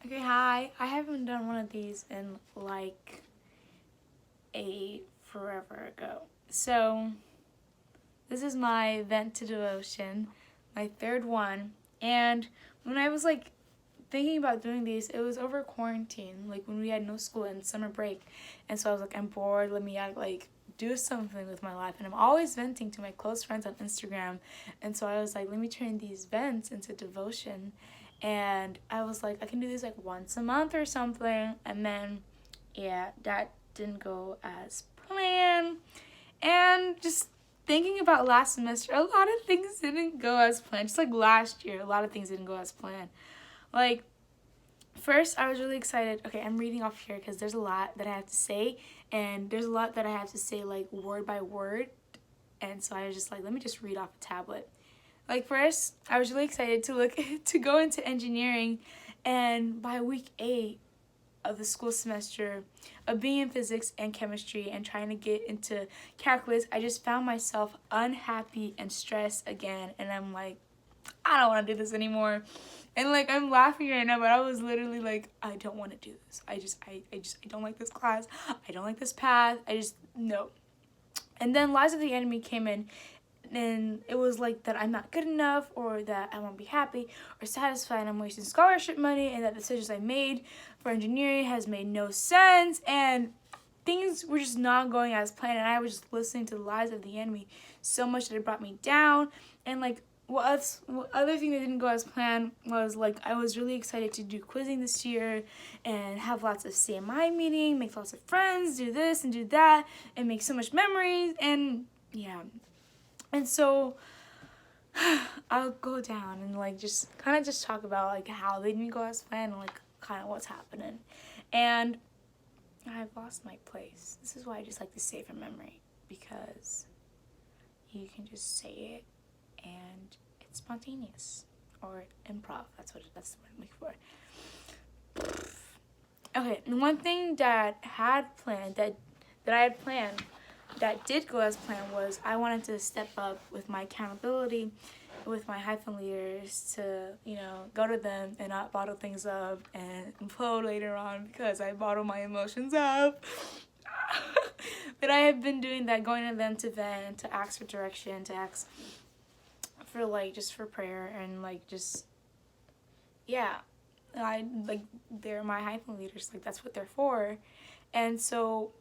Okay, hi. I haven't done one of these in like a forever ago. So, this is my vent to devotion, my third one. And when I was thinking about doing these, it was over quarantine, like when we had no school and summer break. And so I was like, I'm bored, let me do something with my life. And I'm always venting to my close friends on Instagram. And so I was like, let me turn these vents into devotion. And I was like, I can do these like once a month or something. And then, yeah, that didn't go as planned. And just thinking about last semester, a lot of things didn't go as planned. Just like last year, a lot of things didn't go as planned. Like, first, I was really excited. Okay, I'm reading off here because there's a lot that I have to say, and there's a lot that I have to say, like, word by word. And so I was just like, let me just read off a tablet. Like, first, I was really excited to go into engineering, and by week 8 of the school semester of being in physics and chemistry and trying to get into calculus, I just found myself unhappy and stressed again, and I'm like, I don't want to do this anymore. And like, I'm laughing right now, but I was literally like, I don't want to do this. I don't like this class. I don't like this path. No. And then Lies of the Enemy came in, and it was like that I'm not good enough, or that I won't be happy or satisfied, and I'm wasting scholarship money, and that the decisions I made for engineering has made no sense, and things were just not going as planned, and I was just listening to the Lies of the Enemy so much that it brought me down. And like, what other thing that didn't go as planned was like, I was really excited to do quizzing this year and have lots of CMI meeting, make lots of friends, do this and do that, and make so much memories. And yeah, and so I'll go down and like just kind of just talk about like how they didn't go as planned and like kind of what's happening. And I've lost my place. This is why I just like to say from memory, because you can just say it and it's spontaneous, or improv. That's the word I'm looking for. Okay, and one thing that I had planned that did go as planned was I wanted to step up with my accountability with my hyphen leaders, to go to them and not bottle things up and implode later on because I bottle my emotions up. But I have been doing that, going to them to vent, to ask for direction, to ask for just for prayer, and they're my hyphen leaders, that's what they're for. And so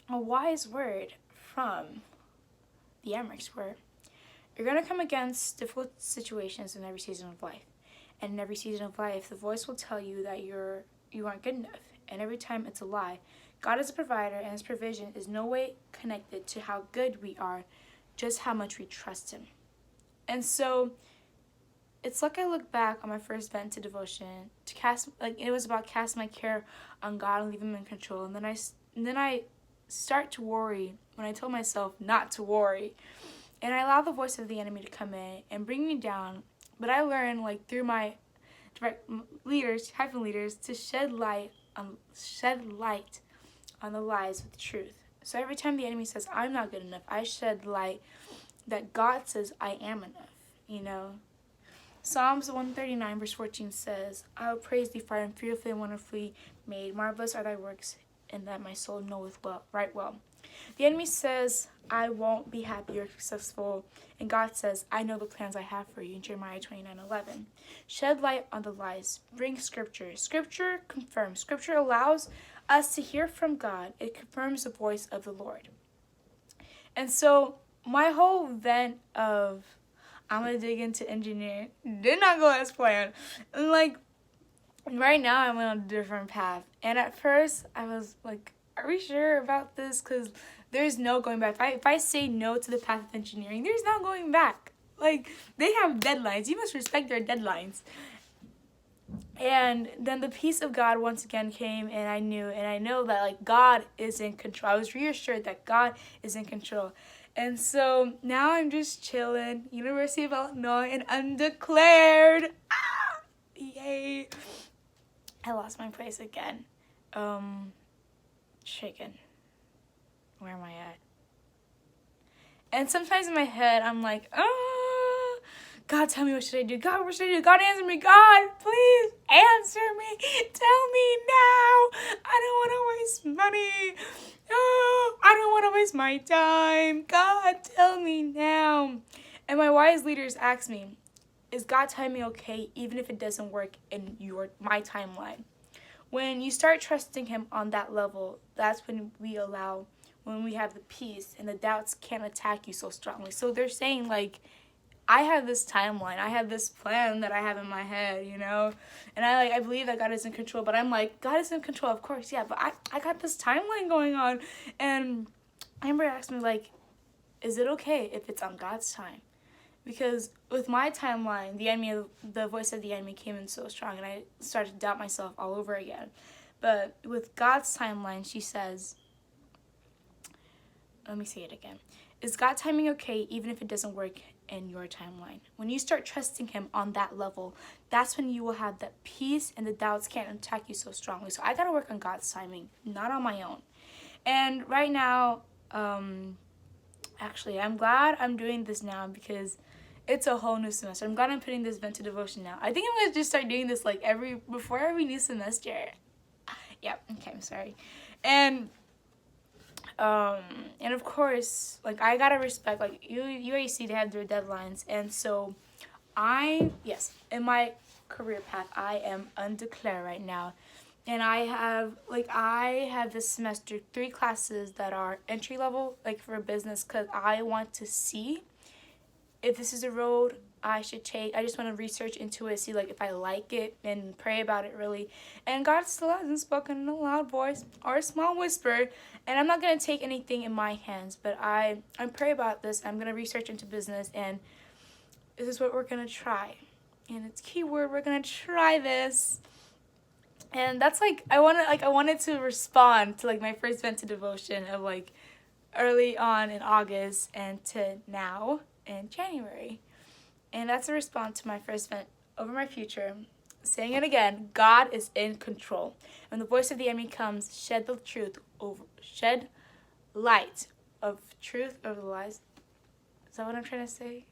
a wise word from the Emmerichs were, you're going to come against difficult situations in every season of life. And in every season of life, the voice will tell you that you aren't good enough. And every time it's a lie. God is a provider, and his provision is no way connected to how good we are, just how much we trust him. And so it's like I look back on my first vent to devotion, it was about casting my care on God and leave him in control. And then I start to worry when I told myself not to worry. And I allow the voice of the enemy to come in and bring me down. But I learned through my direct leaders, hyphen leaders, to shed light on the lies with truth. So every time the enemy says I'm not good enough, I shed light that God says I am enough. Psalms 139 verse 14 says, I will praise thee, for I am fearfully and wonderfully made. Marvelous are thy works, and that my soul knoweth right well. The enemy says, I won't be happy or successful. And God says, I know the plans I have for you, in Jeremiah 29:11. Shed light on the lies. Bring scripture. Scripture confirms. Scripture allows us to hear from God. It confirms the voice of the Lord. And so my whole vent of I'm going to dig into engineering did not go as planned. And right now I'm on a different path. And at first I was like, are we sure about this? Because there's no going back. If I say no to the path of engineering, there's no going back. They have deadlines. You must respect their deadlines. And then the peace of God once again came, and I know that God is in control. I was reassured that God is in control. And so now I'm just chilling, University of Illinois, and undeclared. Yay. I lost my place again. Chicken. Where am I at? And sometimes in my head, I'm like, God, tell me, what should I do? God, what should I do? God, answer me. God, please answer me. is my time. God, tell me now. And my wise leaders asked me, is God's timing okay even if it doesn't work in my timeline? When you start trusting him on that level, that's when we have the peace and the doubts can't attack you so strongly. So they're saying, like, I have this timeline, I have this plan that I have in my head, and I believe that God is in control, but I'm like, God is in control, of course, yeah, but I got this timeline going on. And Amber asked me, like, is it okay if it's on God's time? Because with my timeline, the voice of the enemy came in so strong, and I started to doubt myself all over again. But with God's timeline, she says, let me say it again. Is God's timing okay even if it doesn't work in your timeline? When you start trusting him on that level, that's when you will have that peace and the doubts can't attack you so strongly. So I got to work on God's timing, not on my own. And right now, actually, I'm glad I'm doing this now because it's a whole new semester. I'm glad I'm putting this Vent to Devotion now. I think I'm going to just start doing this like before every new semester. Yeah, okay, I'm sorry. And of course, like, I gotta respect, like, UAC, they have their deadlines, and so in my career path, I am undeclared right now, and I have this semester 3 classes that are entry level, like, for business, because I want to see if this is a road I should take. I just want to research into it, see, like, if I like it, and pray about it, really. And God still hasn't spoken in a loud voice or a small whisper, and I'm not going to take anything in my hands, but I pray about this. I'm going to research into business, and this is what we're going to try. And it's keyword, we're going to try this. And that's, like, I wanted to respond to, like, my first Vent to Devotion of, like, early on in August and to now in January. And that's a response to my first vent over my future, saying it again, God is in control. When the voice of the enemy comes, shed light of truth over the lies. Is that what I'm trying to say?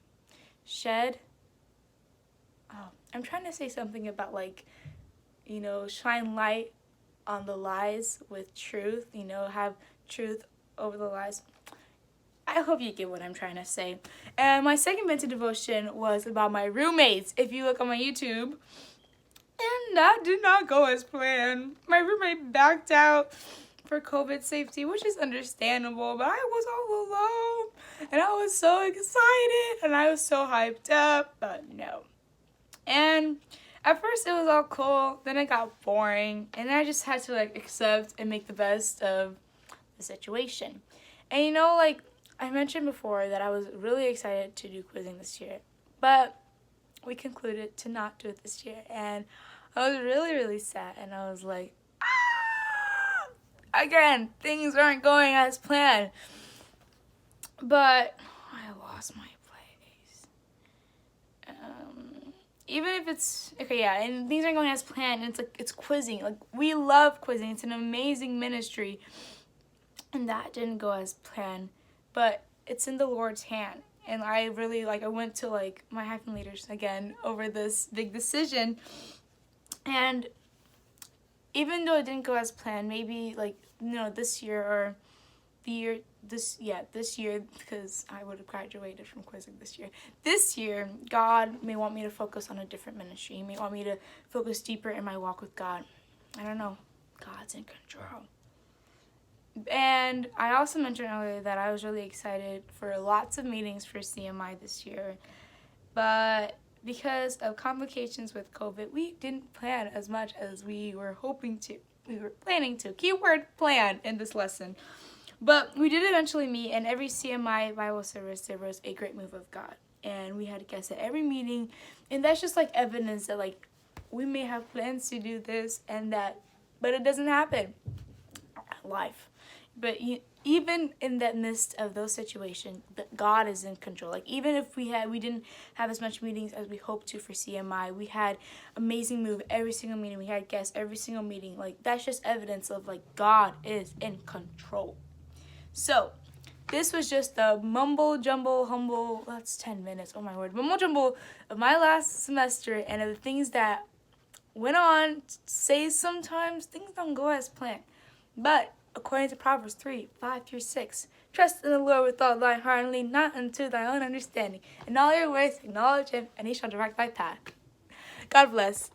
I'm trying to say something about, like, shine light on the lies with truth, have truth over the lies. I hope you get what I'm trying to say. And my second Vent to Devotion was about my roommates. If you look on my YouTube, and that did not go as planned. My roommate backed out for COVID safety, which is understandable, but I was all alone, and I was so excited, and I was so hyped up, but no. And at first it was all cool, then it got boring, and I just had to, like, accept and make the best of the situation. And I mentioned before that I was really excited to do quizzing this year, but we concluded to not do it this year, and I was really, really sad, and I was like, again, things aren't going as planned, but I lost my place. Even if it's, okay, yeah, and things aren't going as planned, and it's like, it's quizzing, like, we love quizzing, it's an amazing ministry, and that didn't go as planned. But it's in the Lord's hand. And I really, I went to, my hyphen leaders again over this big decision. And even though it didn't go as planned, maybe, this year or this year, because I would have graduated from quizzing this year. This year, God may want me to focus on a different ministry. He may want me to focus deeper in my walk with God. I don't know. God's in control. And I also mentioned earlier that I was really excited for lots of meetings for CMI this year. But because of complications with COVID, we didn't plan as much as we were hoping to. We were planning to. Keyword plan in this lesson. But we did eventually meet, and every CMI Bible service, there was a great move of God. And we had guests at every meeting. And that's just evidence that we may have plans to do this and that, but it doesn't happen. Life. But even in the midst of those situations, God is in control. Even if we didn't have as much meetings as we hoped to for CMI, we had amazing move every single meeting. We had guests every single meeting. That's just evidence of God is in control. So this was just the mumble jumble humble. That's 10 minutes. Oh my word, mumble jumble of my last semester and of the things that went on. Say sometimes things don't go as planned, but According to Proverbs 3:5-6. Trust in the Lord with all thy heart, and lean not unto thy own understanding. In all your ways acknowledge him, and he shall direct thy path. God bless.